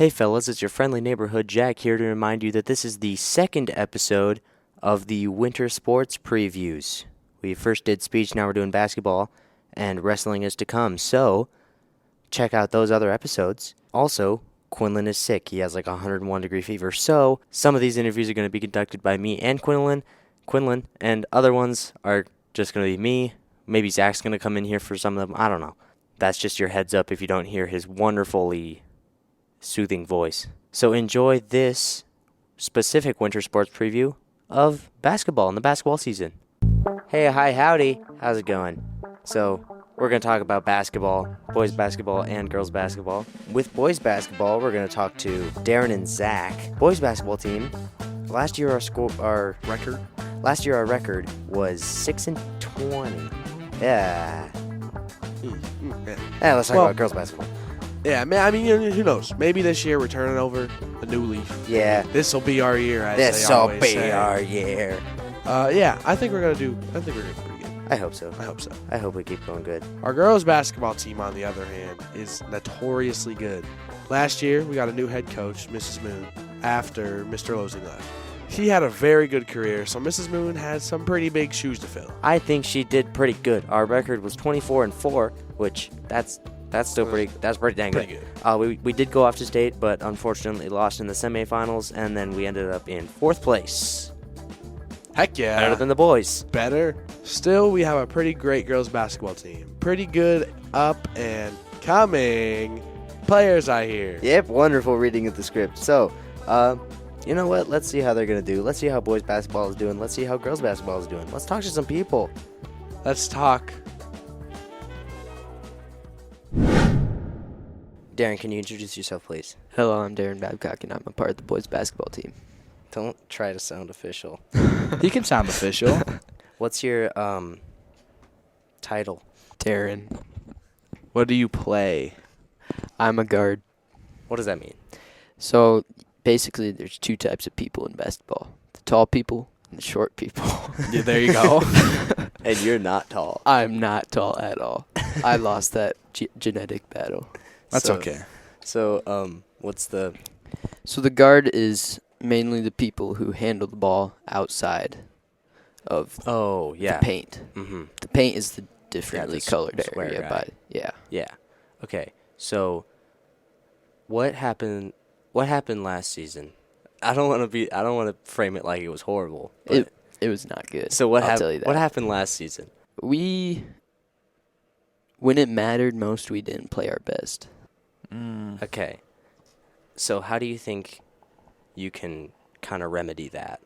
Hey fellas, it's your friendly neighborhood Jack here to remind you that this is the second episode of the winter sports previews. We first did speech, now we're doing basketball, and wrestling is to come. So, check out those other episodes. Also, Quinlan is sick. He has like 101-degree fever. So, some of these interviews are going to be conducted by me and Quinlan, and other ones are just going to be me. Maybe Zach's going to come in here for some of them. I don't know. That's just your heads up if you don't hear his wonderfully soothing voice. So enjoy this specific winter sports preview of basketball in the basketball season. Hey, hi, howdy. How's it going? So we're going to talk about basketball, boys basketball and girls basketball. With boys basketball, we're going to talk to Darin and Zach. Boys basketball team, last year our record was 6-20. Yeah. Yeah, let's talk about girls basketball. Yeah, I mean, who knows? Maybe this year we're turning over a new leaf. Yeah. This will be our year, This'll be our year. Yeah, I think we're gonna do pretty good. I hope so. I hope we keep going good. Our girls basketball team, on the other hand, is notoriously good. Last year, we got a new head coach, Mrs. Moon, after Mr. Losing left. He had a very good career, so Mrs. Moon had some pretty big shoes to fill. I think she did pretty good. Our record was 24-4, which that's still pretty dang good. Pretty good. We did go off to state, but unfortunately lost in the semifinals, and then we ended up in 4th place. Heck yeah. Better than the boys. Better. Still, we have a pretty great girls basketball team. Pretty good up and coming players, I hear. Yep, wonderful reading of the script. So, you know what? Let's see how they're going to do. Let's see how boys basketball is doing. Let's see how girls basketball is doing. Let's talk to some people. Let's talk. Darin, can you introduce yourself, please? Hello, I'm Darin Babcock, and I'm a part of the boys basketball team. Don't try to sound official. He can sound official. What's your title? Darin. What do you play? I'm a guard. What does that mean? So, basically, there's two types of people in basketball. The tall people and the short people. Yeah, there you go. And you're not tall. I'm not tall at all. I lost that genetic battle. That's okay. So, what's the... So, the guard is mainly the people who handle the ball outside of the paint. Mm-hmm. The paint is the differently colored square area. guy. Yeah. Okay. So, what happened last season? I don't want to frame it like it was horrible. It was not good. So what tell you that. What happened last season? When it mattered most, we didn't play our best. Okay. So how do you think you can kind of remedy that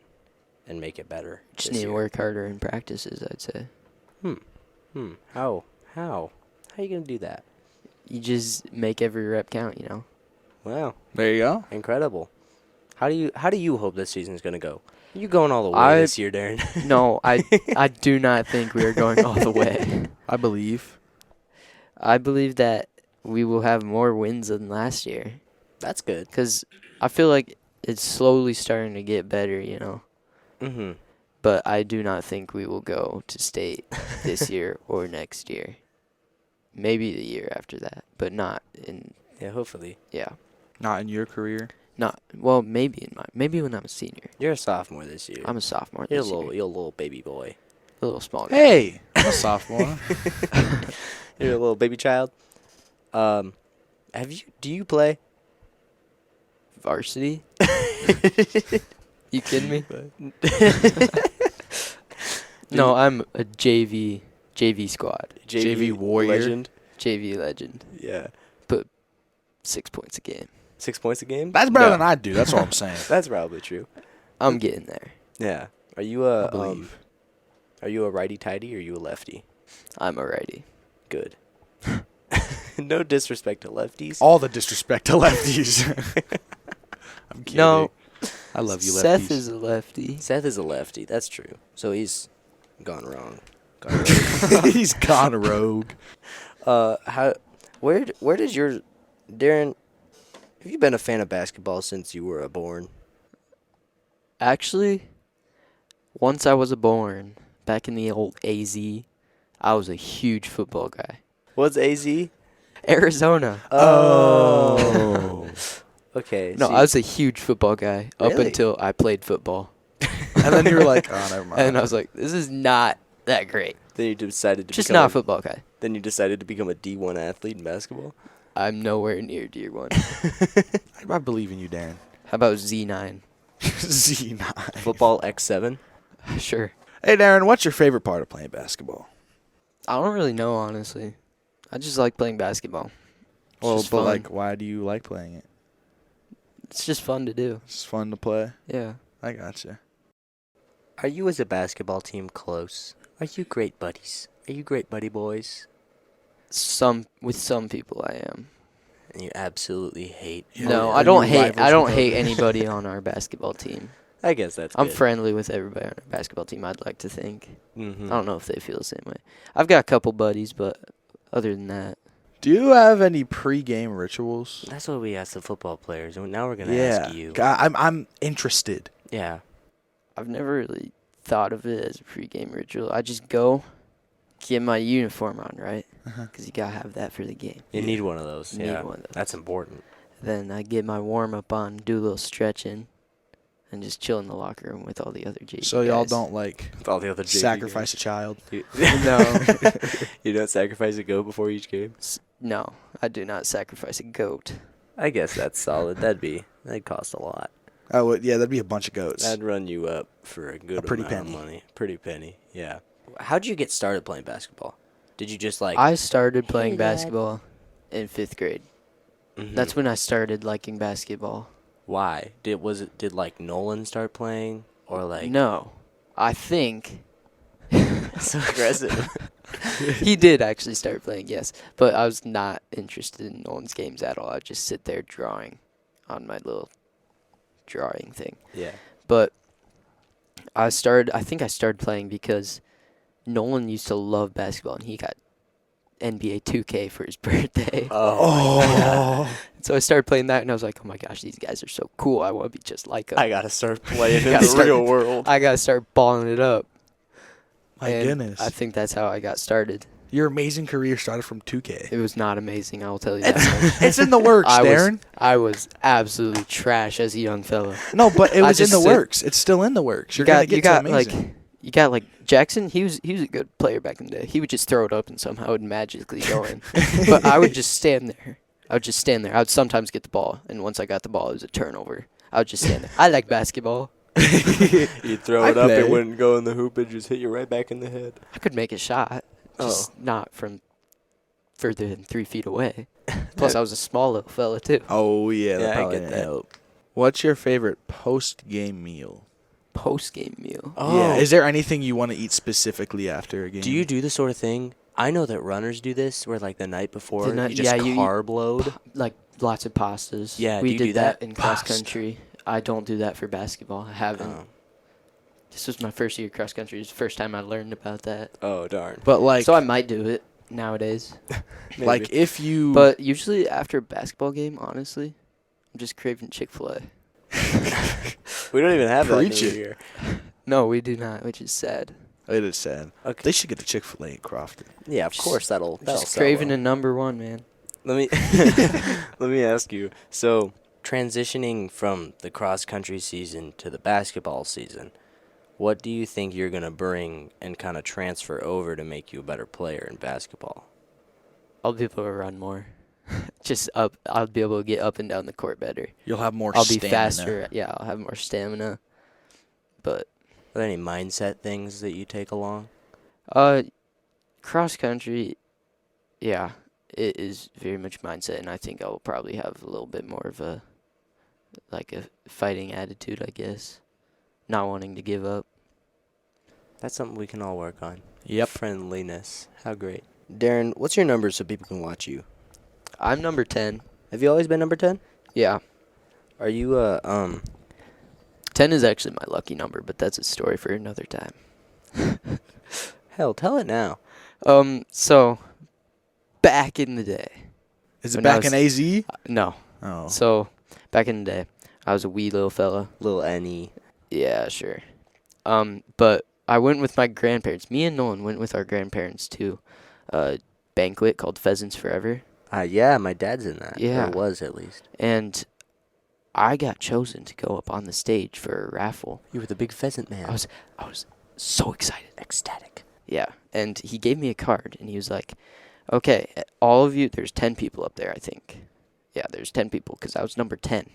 and make it better? Just need to work harder in practices, I'd say. How? How are you going to do that? You just make every rep count, Wow. There you go. Incredible. How do you hope this season's going to go? Are you going all the way this year, Darin? No, I do not think we are going all the way. I believe that we will have more wins than last year. That's good. Because I feel like it's slowly starting to get better, Mm-hmm. But I do not think we will go to state this year or next year. Maybe the year after that, but not in... Yeah, hopefully. Yeah. not in your career. Maybe when I'm a senior. You're a sophomore this year. I'm a sophomore You're this year. You're a little baby boy. A little small guy. Hey, I'm a sophomore. You're a little baby child. Do you play? Varsity? You kidding me? No, I'm a JV squad. JV warrior. Legend. JV legend. Yeah. But 6 points a game. 6 points a game? That's better No. than I do. That's all I'm saying. That's probably true. I'm getting there. Yeah. Are you I believe. Are you a righty tighty or are you a lefty? I'm a righty. Good. No disrespect to lefties. All the disrespect to lefties. I'm kidding. No. I love you, lefties. Seth is a lefty. Seth is a lefty. That's true. So he's gone wrong. He's gone rogue. Where does your Darin? Have you been a fan of basketball since you were born? Actually, once I was born, back in the old AZ, I was a huge football guy. What's AZ? Arizona. Oh. Okay. No, see- I was a huge football guy up Really? until I played football. And then you were like, oh, never mind. And I was like, this is not that great. Then you decided to Just become not a football guy. Then you decided to become a D1 athlete in basketball. I'm nowhere near Tier 1. I believe in you, Darin. How about Z9? Z9. Football X7. Sure. Hey, Darin, what's your favorite part of playing basketball? I don't really know, honestly. I just like playing basketball. It's Well, just but fun. like, why do you like playing it? It's just fun to do. It's fun to play. Yeah. I gotcha. Are you as a basketball team close? Are you great buddies? Are you great buddy boys? With some people I am. And you absolutely hate. Yeah. No, Are I don't you hate. rivals I don't with hate them? anybody on our basketball team. I guess that's. I'm good. friendly with everybody on our basketball team. I'd like to think. Mhm. I don't know if they feel the same way. I've got a couple buddies, but other than that, Do you have any pre-game rituals? That's what we asked the football players, and now we're gonna Yeah. ask you. I'm interested. Yeah. I've never really thought of it as a pregame ritual. I just go, get my uniform on, right? Uh-huh. Because you gotta have that for the game. You need one of those. Need Yeah. one of those. That's important. Then I get my warm up on, do a little stretching, and just chill in the locker room with all the other JV So y'all guys. don't like With all the other JV sacrifice a child? games. No. You don't sacrifice a goat before each game. No, I do not sacrifice a goat. I guess that's solid. That'd cost a lot. Oh, yeah, that'd be a bunch of goats. That'd run you up for a good pretty amount penny. of money. Pretty penny. Yeah. How'd you get started playing basketball? Did you just like? I started playing Hey, Dad. basketball in 5th grade. Mhm. That's when I started liking basketball. Why? Did like Nolan start playing or like? No, I think So aggressive. he did actually start playing, yes. But I was not interested in Nolan's games at all. I'd just sit there drawing on my little drawing thing. Yeah. But I think I started playing because Nolan used to love basketball, and he got NBA 2K for his birthday. Oh. So I started playing that, and I was like, oh my gosh, these guys are so cool. I want to be just like them. I gotta start playing in Gotta the start- real world. I got to start balling it up. My And goodness. I think that's how I got started. Your amazing career started from 2K. It was not amazing, I will tell you that much. It's in the works, Darin. I was absolutely trash as a young fella. No, but it I was in just the said- works. It's still in the works. You're gonna get to amazing. you got like Jackson. He was a good player back in the day. He would just throw it up and somehow it would magically go in. But I would just stand there. I would sometimes get the ball, and once I got the ball, it was a turnover. I would just stand there. I like basketball. You'd throw I it up, play. it wouldn't go in the hoop, it just hit you right back in the head. I could make a shot, just Oh. not from further than 3 feet away. Plus, I was a small little fella too. Oh yeah, Yeah, I probably get didn't that. help. What's your favorite post-game meal? Post-game meal. Yeah. Is there anything you want to eat specifically after a game? Do you do the sort of thing? I know that runners do this, where like the night before The night- you just yeah, you eat carb load. Like lots of pastas. Yeah, we do you did do that? in cross Pasta. country. I don't do that for basketball. I haven't. Oh. This was my first year of cross country. It's the first time I learned about that. Oh darn. But like, So I might do it nowadays. like Maybe. if you. But usually after a basketball game, honestly, I'm just craving Chick-fil-A. we don't even have that Preach near it. here. No, we do not, which is sad. It is sad. Okay. They should get the Chick-fil-A in Crofton. Yeah, of course that'll Just sell craving well. a number one, man. Let me let me ask you. So, transitioning from the cross country season to the basketball season, what do you think you're gonna bring and kind of transfer over to make you a better player in basketball? I'll be able to run more. I'll be able to get up and down the court better. You'll have more I'll be stamina. faster. Yeah, I'll have more stamina. But Are there any mindset things that you take along? cross country, yeah, it is very much mindset, and I think I will probably have a little bit more of a fighting attitude, I guess, not wanting to give up. That's something we can all work on. Yep. Friendliness. How great. Darin, what's your number so people can watch you? I'm number 10. Have you always been number 10? Yeah, Are you 10 is actually my lucky number, but that's a story for another time. hell, tell it now. So back in the day, Is it When I back in AZ? no. Oh. So back in the day, I was a wee little fella. Little Annie. Yeah, sure. But I went with my grandparents. Me and Nolan went with our grandparents to a banquet called Pheasants Forever. Yeah, my dad's in that. Yeah. Or was at least. And I got chosen to go up on the stage for a raffle. You were the big pheasant man. I was so excited. ecstatic. Yeah, and he gave me a card, and he was like, okay, all of you, there's 10 people up there, I think. Yeah, there's 10 people, because I was number 10.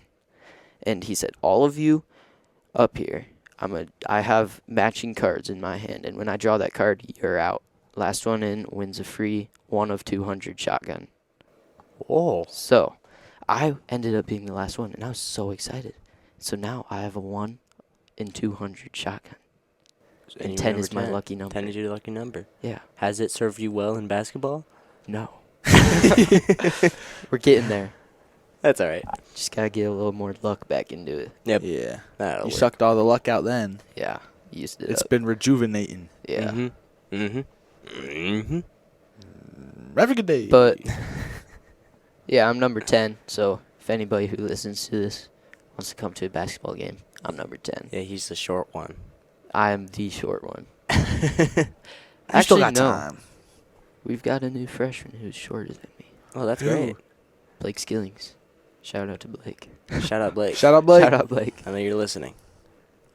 And he said, all of you up here, I have matching cards in my hand, and when I draw that card, you're out. Last one in wins a free 1 of 200 shotgun. Whoa. So, I ended up being the last one, and I was so excited. So now I have a 1 in 200 shotgun. And you 10 remember is my lucky number. 10 is your lucky number. Yeah. Has it served you well in basketball? No. We're getting there. That's all right. Just gotta get a little more luck back into it. Yep. Yeah. That'll You work. sucked all the luck out then. Yeah. Used it It's up. been rejuvenating. Yeah. Mm-hmm. Mm-hmm. Mm-hmm. Have a good day. But, yeah, I'm number 10. So if anybody who listens to this wants to come to a basketball game, I'm number 10. Yeah, he's the short one. I am the short one. I still got no. time. We've got a new freshman who's shorter than me. Oh, that's Who? great. Blake Skillings. Shout out to Blake. Shout out, Blake. Shout out, Blake. Shout out, Blake. I know you're listening.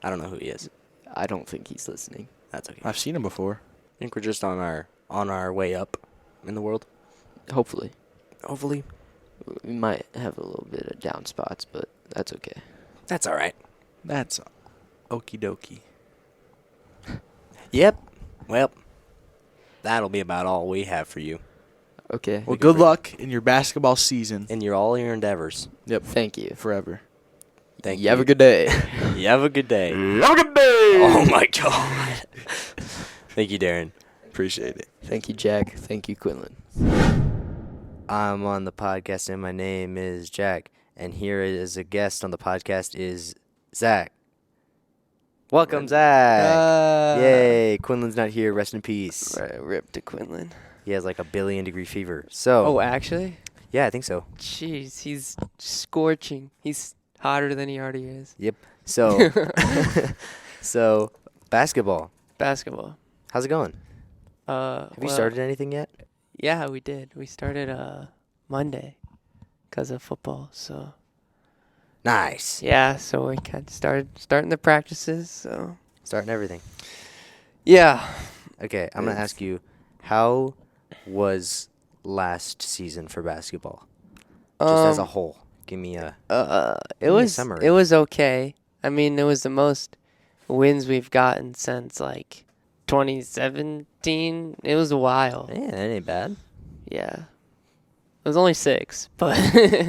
I don't know who he is. I don't think he's listening. That's okay. I've seen him before. I think we're just on our way up in the world. Hopefully. Hopefully. We might have a little bit of down spots, but that's okay. That's all right. That's okie dokie. Yep. Well, that'll be about all we have for you Okay. Well, good luck in your basketball season. in all your endeavors. Yep. Thank you. Forever. Thank You you. have a good day. You have a good day. Have a good day. Oh my God. Thank you, Darin. Appreciate it. Thank you, Jack. Thank you, Quinlan. I'm on the podcast and my name is Jack. And here is a guest on the podcast is Zach. Welcome, Zach. Yay. Quinlan's not here. Rest in peace. Right, rip to Quinlan. He has like a billion-degree fever. So, Oh, actually? yeah, I think so. Jeez, he's scorching. He's hotter than he already is. Yep. So, so basketball. Basketball. How's it going? Have you started anything yet? Yeah, we did. We started Monday because of football. So Nice. yeah, so we kind of starting the practices. So Starting everything. yeah, Okay, I'm going to ask you, how was last season for basketball? Just as a whole. Give me a it me a was summary. it was okay. I mean, it was the most wins we've gotten since like 2017. It was a while. Yeah, that ain't bad. Yeah. It was only 6, but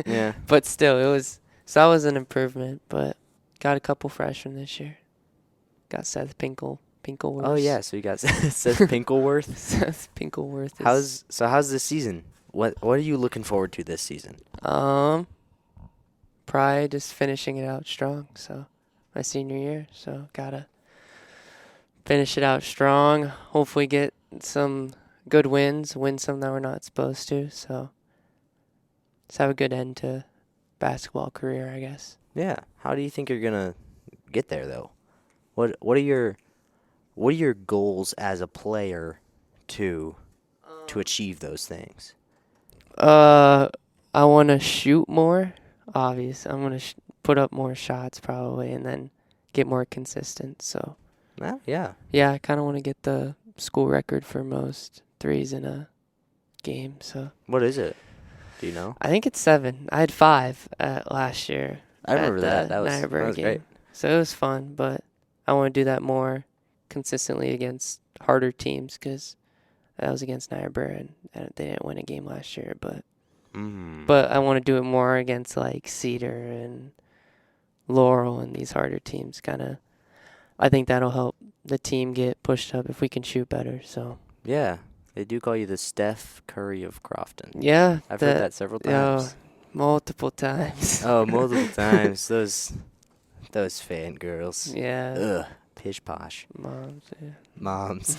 Yeah. but still, it was. So that was an improvement, but got a couple freshmen this year. Got Seth Pinkelworth. Oh yeah, so you got Seth Pinkelworth. Seth Pinkelworth. Is, How's this season? What are you looking forward to this season? probably just finishing it out strong. So my senior year, so gotta finish it out strong. Hopefully get some good wins, win some that we're not supposed to. So just have a good end to basketball career, I guess. Yeah. How do you think you're gonna get there though? What are your goals as a player to achieve those things? I want to shoot more. Obvious. I'm gonna put up more shots probably, and then get more consistent. So Yeah. yeah, I kind of want to get the school record for most threes in a game. So What is it? Do you know? I think it's 7. I had 5 last year. I remember at that. the That was Nyaburg game. great. So it was fun, but I want to do that more consistently against harder teams because that was against Nyaburg and they didn't win a game last year. But I want to do it more against like Cedar and Laurel and these harder teams. I think that'll help the team get pushed up if we can shoot better. So Yeah, they do call you the Steph Curry of Crofton. yeah, I've heard that several times. multiple times. Oh, multiple times. Those fangirls. Yeah, Ugh, pish posh. moms. Yeah. Moms.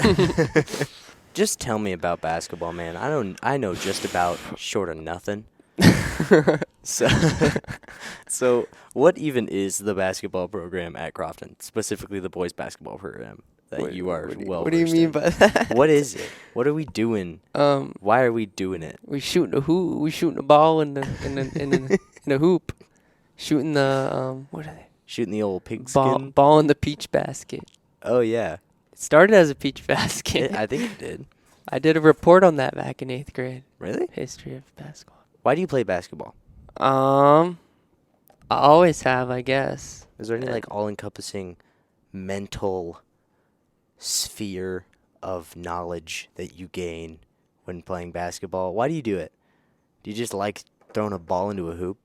Just tell me about basketball, man. I know just about short of nothing. So what even is the basketball program at Crofton? Specifically the boys basketball program that you are well What do you versed mean in. by that? What is it? What are we doing? Why are we doing it? We shooting the ball in the in the hoop. shooting the what are they? Shooting the old pigskin. Ball in the peach basket. Oh yeah, It started as a peach basket. I think it did. I did a report on that back in 8th grade. Really? History of basketball. Why do you play basketball? I always have, I guess. Is there any like all-encompassing mental sphere of knowledge that you gain when playing basketball? Why do you do it? Do you just like throwing a ball into a hoop?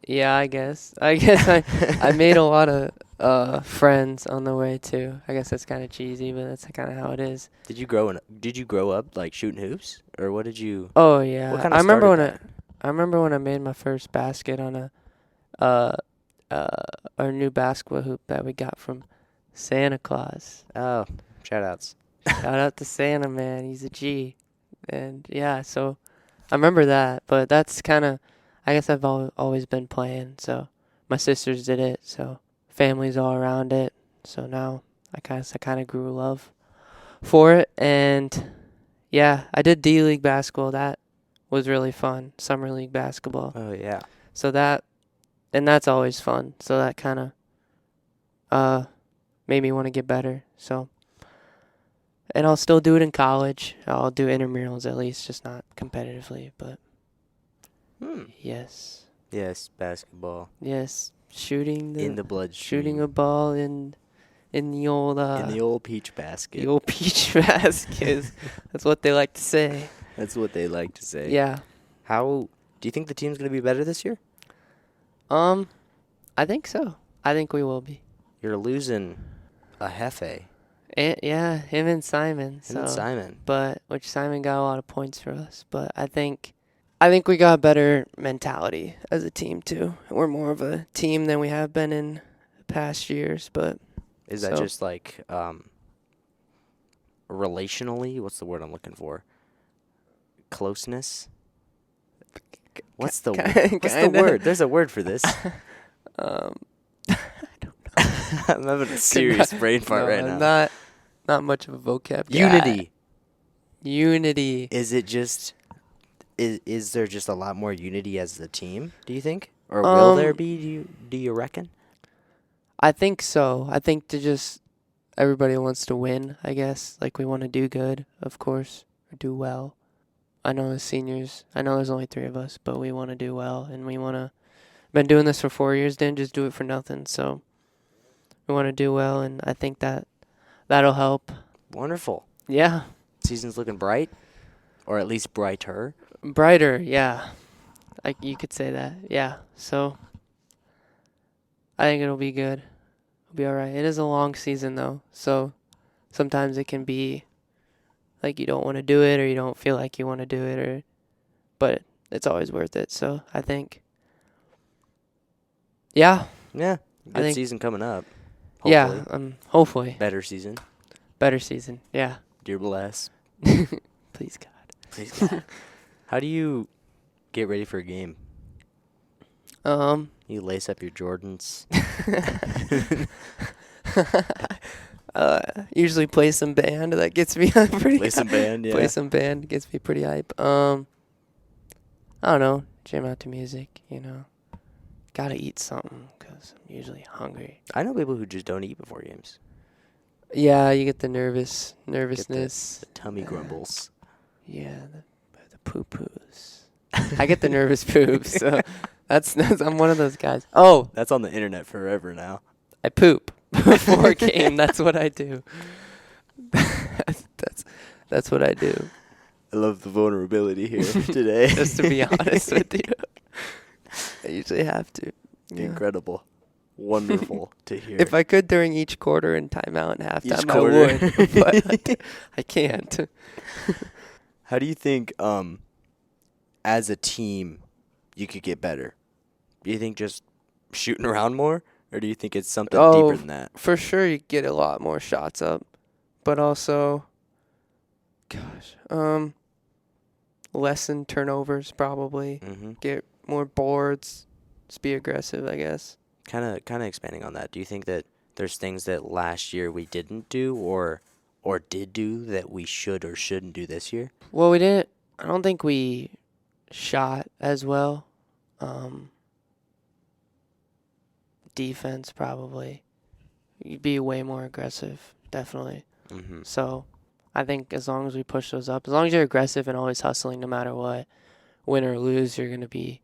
Yeah, I guess. I made a lot of friends on the way too. I guess that's kind of cheesy, but that's kind of how it is. Did you grow up like shooting hoops, or what did you? Oh yeah, What kind I of remember started when that? I remember when I made my first basket on our new basketball hoop that we got from Santa Claus. Oh, shout outs. Shout out to Santa, man. He's a G. And yeah, so I remember that, but that's kind of, I guess I've always been playing. So my sisters did it, so family's all around it. So now I kind of grew love for it. And yeah, I did D League basketball. That was really fun. Summer League basketball. Oh yeah. So that's always fun. So that kind of made me want to get better. So, and I'll still do it in college. I'll do intramurals at least, just not competitively. But yes, basketball shooting in the bloodstream. shooting a ball in the old in the old peach basket. the old peach basket. That's what they like to say. That's what they like to say. Yeah. How do you think the team's gonna be better this year? I think so. I think we will be. You're losing a Hefe. And yeah, him and Simon. Him and So, Simon. but which Simon got a lot of points for us. But I think we got a better mentality as a team too. We're more of a team than we have been in past years. But Is that so- just like relationally? What's the word I'm looking for? Closeness. What's the kinda. word? There's a word for this. I don't I'm having a serious brain fart right now. Not much of a vocab guy. Unity. Unity. Is it just? Is there just a lot more unity as a team? Do you think, or will there be? Do you reckon? I think so. I think everybody wants to win, I guess. Like we want to do good, of course, or do well. I know as seniors, I know there's only 3 of us, but we want to do well, and we want to. Been doing this for 4 years, didn't just do it for nothing. So we want to do well, and I think that'll help. Wonderful. Yeah, Season's looking bright, or at least brighter. brighter. Yeah, like you could say that. Yeah. So I think it'll be good. It'll be all right. It is a long season though, so sometimes it can be like you don't want to do it, or you don't feel like you want to do it, but it's always worth it. So I think. Yeah. Yeah, I good think- season coming up. Yeah. Hopefully. Hopefully. Better season. Better season. Yeah. Dear bless. Please God. Please God. How do you get ready for a game? You lace up your Jordans. Usually play some band. That gets me pretty. Play some band, yeah. Play some band gets me pretty hype. I don't know. Jam out to music. Gotta eat something because I'm usually hungry. I know people who just don't eat before games. Yeah, you get the nervousness. The tummy grumbles. Yeah, the poo poos. I get the nervous poops. So that's I'm one of those guys. Oh, That's on the internet forever now. I poop before a game. That's what I do. That's what I do. I love the vulnerability here today. Just to be honest with you, I usually have to. Yeah. Incredible. Wonderful to hear. If I could during each quarter and timeout and halftime, Each I quarter. would. But I can't. How do you think, as a team, you could get better? Do you think just shooting around more, or do you think it's something deeper than that? For sure, you get a lot more shots up, but also, lessen turnovers probably. Mm-hmm. Get more boards. Just be aggressive, I guess. Kind of expanding on that. Do you think that there's things that last year we didn't do, or did do that we should or shouldn't do this year? Well, we didn't. I don't think we shot as well. defense probably. You'd be way more aggressive, definitely. Mm-hmm. So I think as long as we push those up, as long as you're aggressive and always hustling no matter what, win or lose, you're going to be.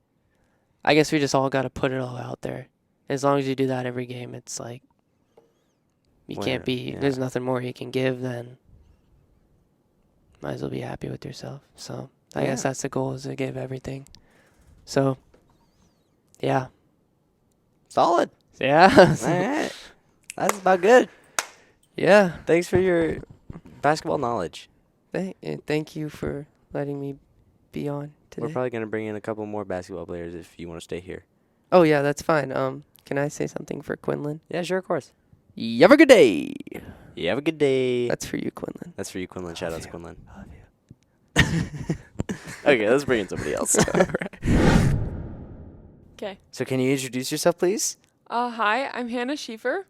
I guess we just all got to put it all out there. As long as you do that every game, it's like you can't be. There's nothing more you can give than. Might as well be happy with yourself. So I guess that's the goal, is to give everything. So, yeah. Solid. Yeah. All right. That's about good. Yeah. Thanks for your basketball knowledge. Thank you for letting me be on today. We're probably going to bring in a couple more basketball players if you want to stay here. Oh, yeah, that's fine. Can I say something for Quinlan? Yeah, sure, of course. You have a good day. You have a good day. That's for you, Quinlan. That's for you, Quinlan. Shout out to Quinlan. Love you. Okay, let's bring in somebody else. All right. Okay. So can you introduce yourself, please? Hi, I'm Hannah Schiefer.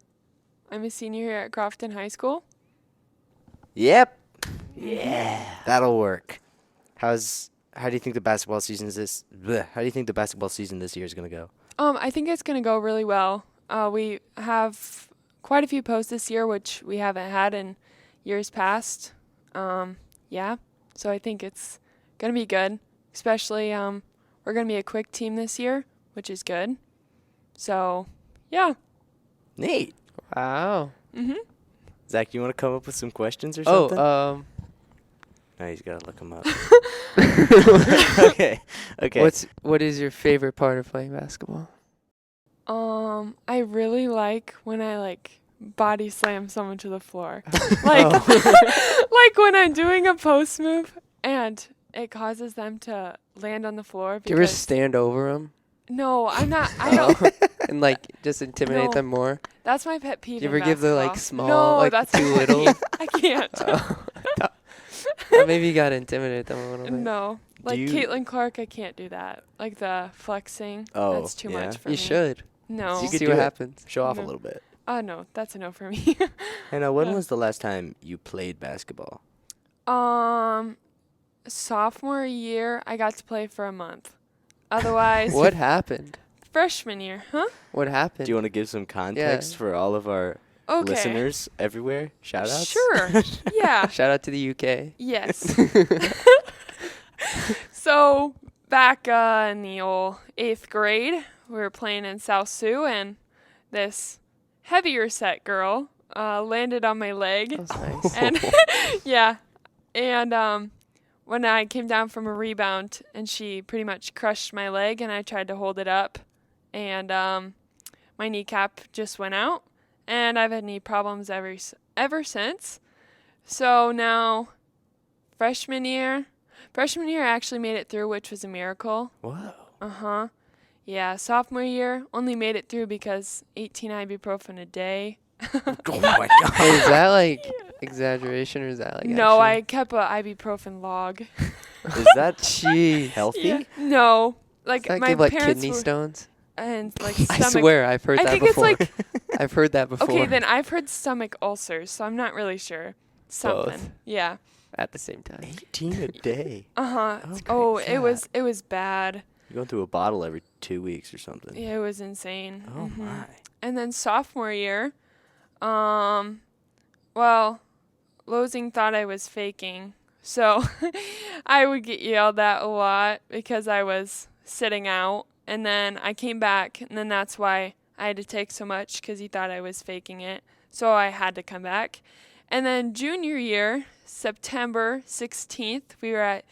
I'm a senior here at Crofton High School. Yep. Yeah. That'll work. How do you think the basketball season How do you think the basketball season this year is going to go? I think it's going to go really well. We have quite a few posts this year, which we haven't had in years past. Yeah. So I think it's going to be good. Especially, we're going to be a quick team this year, which is good. So, yeah. Neat. Wow. Mm-hmm. Zach, you want to come up with some questions or something? Oh, No, he's got to look them up. Okay. what is your favorite part of playing basketball? I really like when I body slam someone to the floor. Oh. Like when I'm doing a post move and it causes them to land on the floor. Do you ever stand over them? No, I'm not. I don't. And just intimidate No. them more? That's my pet peeve. Do you in ever give the basketball. small, No, that's too little? I can't. Maybe you gotta intimidate them a little bit. No, like you- Caitlin Clark, I can't do that. Like the flexing. Oh, that's too yeah? much for You me. should. No. You could See do what it. happens. Show off a No. little bit. No, that's a no for me. Hannah, when Yeah. was the last time you played basketball? Sophomore year, I got to play for a month. Otherwise, What happened? freshman year, huh? What happened? Do you want to give some context for all of our Okay. listeners everywhere? Shout outs? Sure. Yeah. Shout out to the UK. Yes. So back in the old 8th grade, we were playing in South Sioux, and this heavier set girl landed on my leg. That was nice. And yeah, and when I came down from a rebound, and she pretty much crushed my leg, and I tried to hold it up, and my kneecap just went out, and I've had knee problems ever since. So now, freshman year, I actually made it through, which was a miracle. Whoa. Yeah, sophomore year only made it through because 18 ibuprofen a day. Oh my god. Hey, is that exaggeration or is that No, I actually? kept a ibuprofen log. Is that Jeez. healthy? Yeah. No, Does that my give parents kidney were, stones? and I stomach. swear I've heard I that think it's before. I've heard that before. Okay, then I've heard stomach ulcers, so I'm not really sure. Something. Both. Yeah. At the same time. 18 a day. Oh, it was bad. You're going through a bottle every 2 weeks or something. Yeah, it was insane. Oh my. And then sophomore year, well, Losing thought I was faking, so I would get yelled at a lot because I was sitting out. And then I came back, and then that's why I had to take so much, because he thought I was faking it. So I had to come back. And then junior year, September 16th, we were at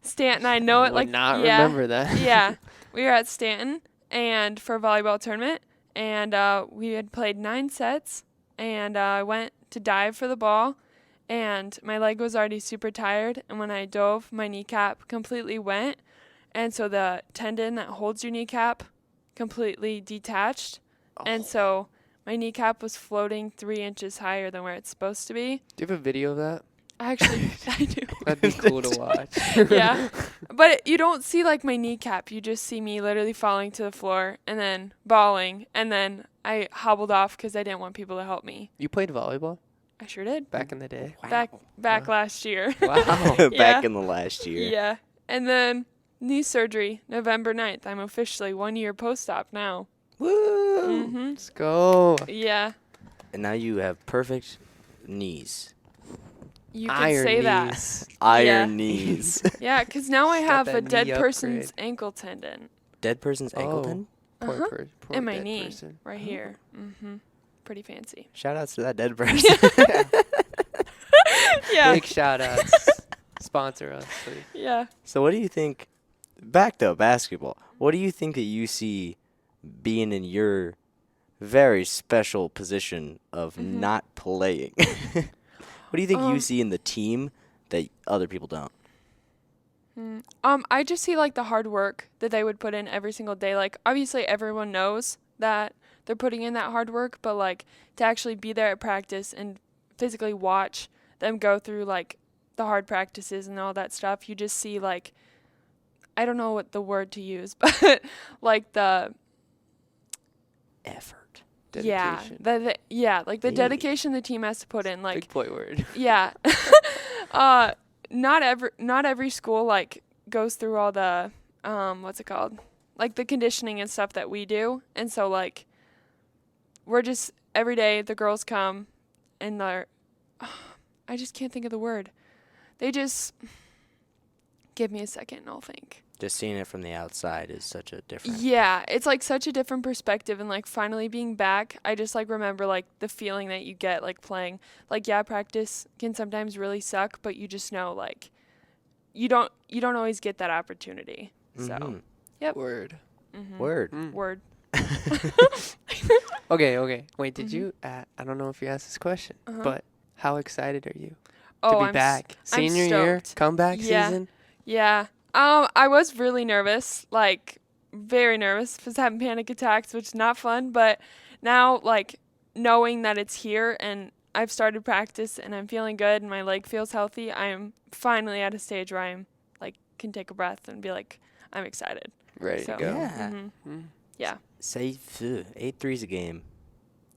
Stanton. I know it Would not yeah, remember that. yeah, we were at Stanton and for a volleyball tournament, and we had played 9 sets, and I went to dive for the ball, and my leg was already super tired, and when I dove, my kneecap completely went, and so the tendon that holds your kneecap completely detached, and so my kneecap was floating 3 inches higher than where it's supposed to be. Do you have a video of that? Actually, I do. That'd be cool to watch. Yeah. But you don't see my kneecap. You just see me literally falling to the floor and then bawling. And then I hobbled off because I didn't want people to help me. You played volleyball I sure did. back in the day? Back last year. Wow. Yeah. Back in the last year. Yeah. And then knee surgery, November 9th. I'm officially 1 year post-op now. Woo! Mm-hmm. Let's go. Yeah. And now you have perfect knees. You could Iron say that. knees. Iron knees. Yeah, because now I Got have that a dead knee person's upgrade. ankle tendon Dead person's ankle Oh. tendon? Poor poor in my dead knee person. right here. Pretty fancy. Shout outs to that dead person. Yeah. Big shout outs. Sponsor us, please. Yeah. So what do you think, back to basketball, what do you think that you see being in your very special position of not playing? What do you think you see in the team that other people don't? I just see like the hard work that they would put in every single day. Like obviously everyone knows that they're putting in that hard work, but like to actually be there at practice and physically watch them go through like the hard practices and all that stuff, you just see like, I don't know what the word to use, but like the Effort. Dedication. like the dedication the team has to put in, like Big boy word. yeah. Not every school like goes through all the what's it called? Like the conditioning and stuff that we do. And so like we're just every day the girls come and they're I just can't think of the word. They just give me a second and I'll think. Just seeing it from the outside is such a different. Yeah, it's like such a different perspective, and like finally being back, I just like remember like the feeling that you get like playing. Like yeah, practice can sometimes really suck, but you just know like you don't always get that opportunity. So, yep. Word. Word. Word. Okay. Wait, did you? I don't know if you asked this question, but how excited are you to be back? I'm Senior year, stoked. comeback season. Yeah. I was really nervous, like very nervous. Was having panic attacks, which is not fun. But now, like knowing that it's here and I've started practice and I'm feeling good and my leg feels healthy, I am finally at a stage where I'm like can take a breath and be like, I'm excited. Ready So, to go. Yeah. Yeah. Say 8 threes a game,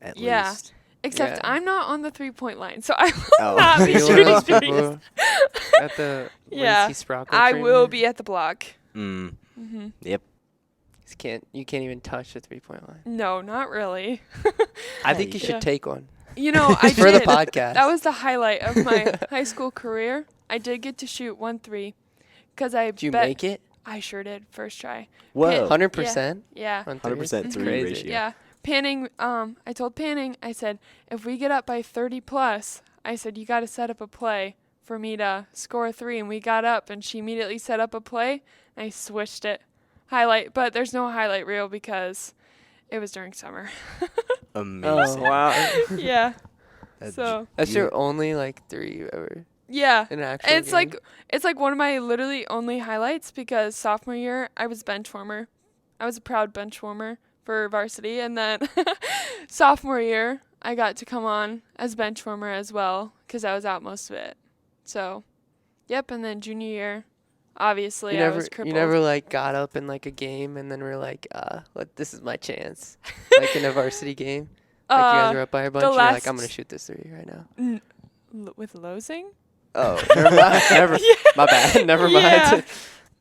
at Yeah. least. Except Yeah. I'm not on the 3-point line, so I will Oh. not be You shooting will- threes. at the Yeah, Lindsay Sprockle I train will there? be at the block. Yep. You can't even touch the 3-point line. No, not really. I think you Yeah. should take one You know, I for the did. podcast. That was the highlight of my high school career. I did get to shoot 1 3 because I Did you bet make it? I sure did first try. Whoa. 100%. Yeah. on 100% threes? three Crazy. ratio. Yeah. Panning, I told Panning, I said, if we get up by 30 plus, I said, you got to set up a play for me to score a 3. And we got up, and she immediately set up a play, and I switched it. Highlight, but there's no highlight reel because it was during summer. Amazing. Oh wow. Yeah. That's So, That's You- your only like 3 you ever yeah. in an actual It's game? it's like one of my literally only highlights because sophomore year I was bench warmer. I was a proud bench warmer for varsity, and then sophomore year I got to come on as bench warmer as well because I was out most of it. So, yep. And then junior year, obviously I was crippled. You never like got up in like a game and then were like, this is my chance. Like in a varsity game. Like you guys were up by a bunch, you're like, I'm gonna shoot this 3 right now. With Losing. Oh, never mind. My bad. Never Yeah. mind.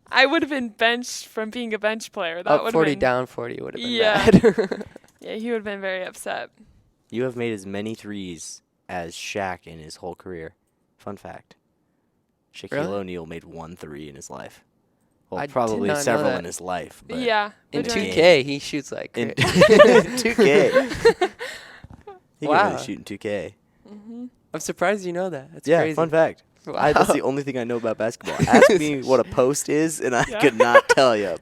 I would have been benched from being a bench player. That Up would 40, have been down 40 would have been Yeah. bad. Yeah, he would have been very upset. You have made as many threes as Shaq in his whole career. Fun fact. Shaquille Really? O'Neal made 1 3 in his life. Well, I did probably not know several that. in his life. But Yeah. In but during- 2K, he shoots like In cra- 2K. He Wow. can really shoot in 2K. I'm surprised you know that. That's Yeah, crazy. fun fact. Wow. That's the only thing I know about basketball. Ask me what a post is, and I Yeah. could not tell you.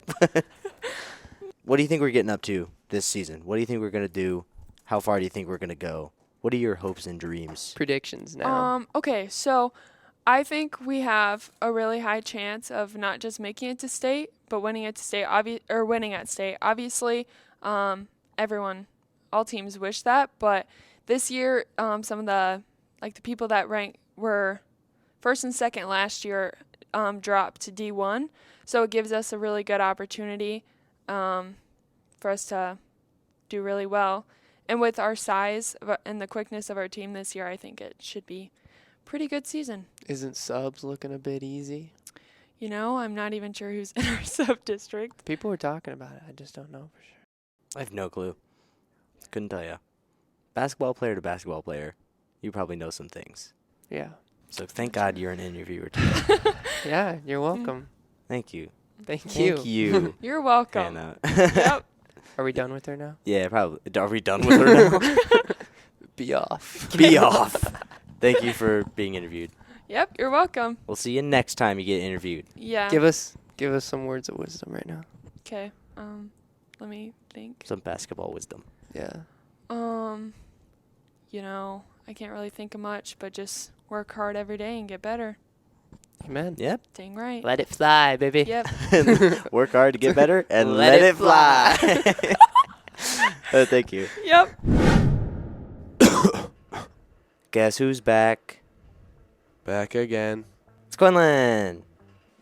What do you think we're getting up to this season? What do you think we're going to do? How far do you think we're going to go? What are your hopes and dreams? Predictions now. Okay, so I think we have a really high chance of not just making it to state, but winning it to state. Winning at state. Obviously, all teams wish that, but this year, some of the people that were first and second last year dropped to D1, so it gives us a really good opportunity for us to do really well. And with our size and the quickness of our team this year, I think it should be pretty good season. Isn't subs looking a bit easy? You know, I'm not even sure who's in our sub district. People were talking about it. I just don't know for sure. I have no clue. Couldn't tell you. Basketball player to basketball player, you probably know some things. Yeah. So thank God you're an interviewer today. Yeah, you're welcome. Thank you. Thank you. Thank you. You're welcome. Hannah. Yep. Are we done with her now? Yeah, probably. Are we done with her now? Be off. Be off. Thank you for being interviewed. Yep. You're welcome. We'll see you next time you get interviewed. Yeah. Give us some words of wisdom right now. Okay. Let me think. Some basketball wisdom. Yeah. I can't really think of much, but just work hard every day and get better. Amen. Yep. Dang right. Let it fly, baby. Yep. Work hard to get better and Let let it it fly. Thank you. Yep. Guess who's back? Back again. It's Quinlan.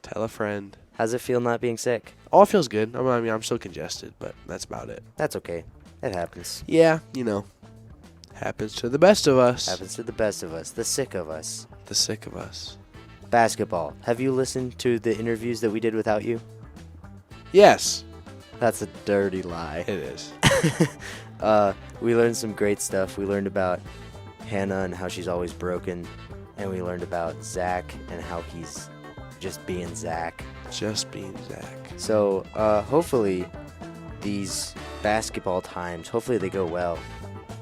Tell a friend. How's it feel not being sick? All feels good. I'm still congested, but that's about it. That's okay. It happens. Yeah, happens to the best of us. Happens to the best of us, the sick of us. The sick of us. Basketball. Have you listened to the interviews that we did without you? Yes, That's a dirty lie. it is. We learned some great stuff. We learned about Hannah and how she's always broken. And we learned about Zach and how he's just being Zach. Just being Zach. So hopefully these basketball times, hopefully they go well.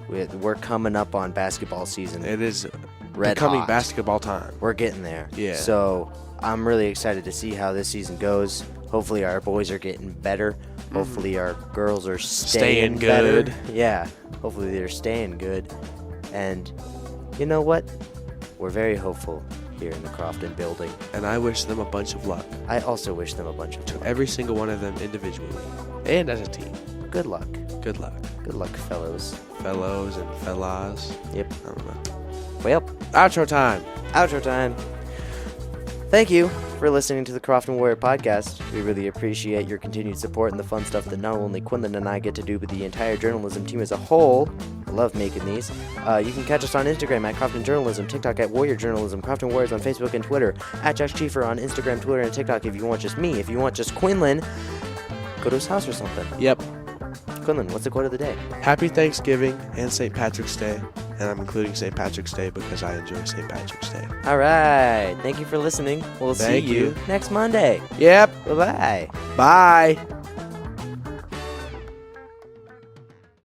We're coming up on basketball season. It is Red becoming hot. basketball time. We're getting there. Yeah. So I'm really excited to see how this season goes. Hopefully our boys are getting better. Hopefully our girls are staying good. better. Yeah. Hopefully they're staying good. And you know what? We're very hopeful here in the Crofton building. And I wish them a bunch of luck. I also wish them a bunch of luck. Every single one of them individually. And as a team. Good luck. Good luck. Good luck, fellows. Fellows and fellas. Yep. I don't know. Well, Outro time. outro time. Thank you for listening to the Crofton Warrior podcast. We really appreciate your continued support and the fun stuff that not only Quinlan and I get to do, but the entire journalism team as a whole. I love making these. You can catch us on Instagram at Crofton Journalism, TikTok at Warrior Journalism, Crofton Warriors on Facebook and Twitter, at Josh Chieffer on Instagram, Twitter, and TikTok if you want just me. If you want just Quinlan, go to his house or something. Yep. Quinlan, what's the quote of the day? Happy Thanksgiving and St. Patrick's Day. And I'm including St. Patrick's Day because I enjoy St. Patrick's Day. All right. Thank you for listening. We'll see Thank you you. next Monday. Yep. Bye-bye. Bye.